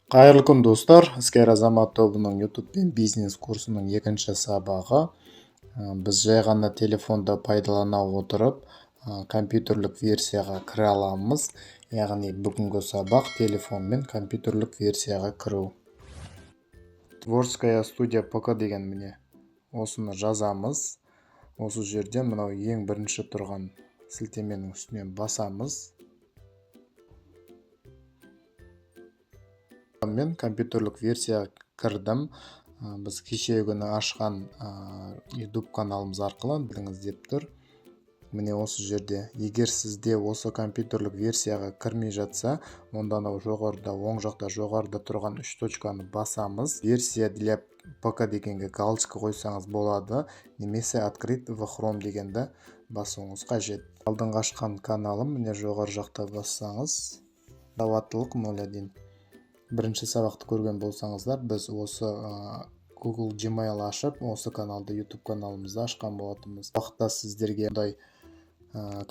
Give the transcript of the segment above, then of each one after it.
Қайырлы күн достар, Іскер Азамат тобының YouTube пен бизнес курсының екінші сабағы. Біз жай ғана телефонды пайдалана отырып, компьютерлік версияға кіре аламыз. Яғни бүгінгі сабақ телефонмен компьютерлік версияға кіру. Творческая студия ПК деген міне осыны жазамыз. Осы жерде мынау ең бірінші тұрған сілтеменің үстінен басамыз. Мен компьютерлік версияға кірдім. Біз кеше күні ашқан YouTube каналымыз арқылы біліңіз деп тұр. Міне осы жерде егер сізде осы компьютерлік версияға кірмей жатса, онда анау жоғарыда, оң жақта жоғарыда тұрған 3 точканы басамыз. Версия для ПК дегенге галочка қойсаңыз болады, немесе открыть в Chrome дегенді басуыңыз қажет. Алдыңғы ашқан каналым міне жоғары жақта бассаңыз, сауаттылық 01. Бірінші сабақты көрген болсаңыздар, біз осы Google Gmail ашып, осы каналды YouTube каналымызды ашқан болатынбыз. Уақытта сіздерге бұндай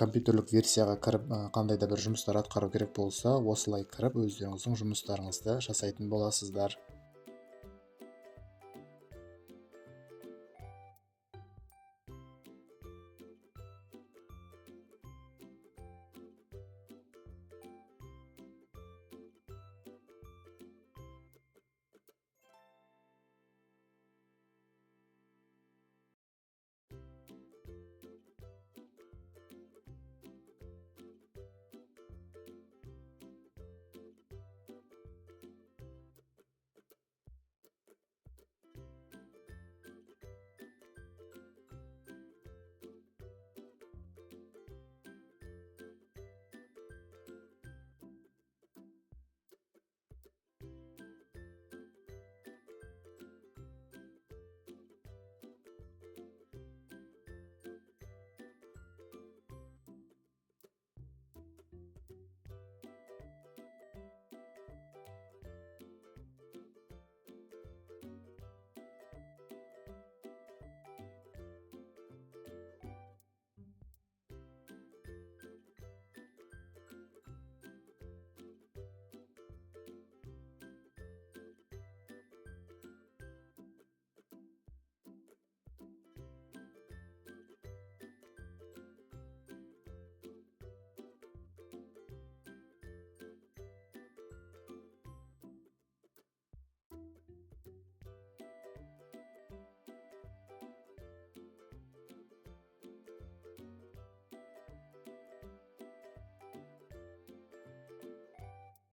компьютерлік версияға кіріп, қандай да бір жұмыстар атқару керек болса, осылай кіріп, өздеріңіздің жұмыстарыңызды жасайтын боласыздар.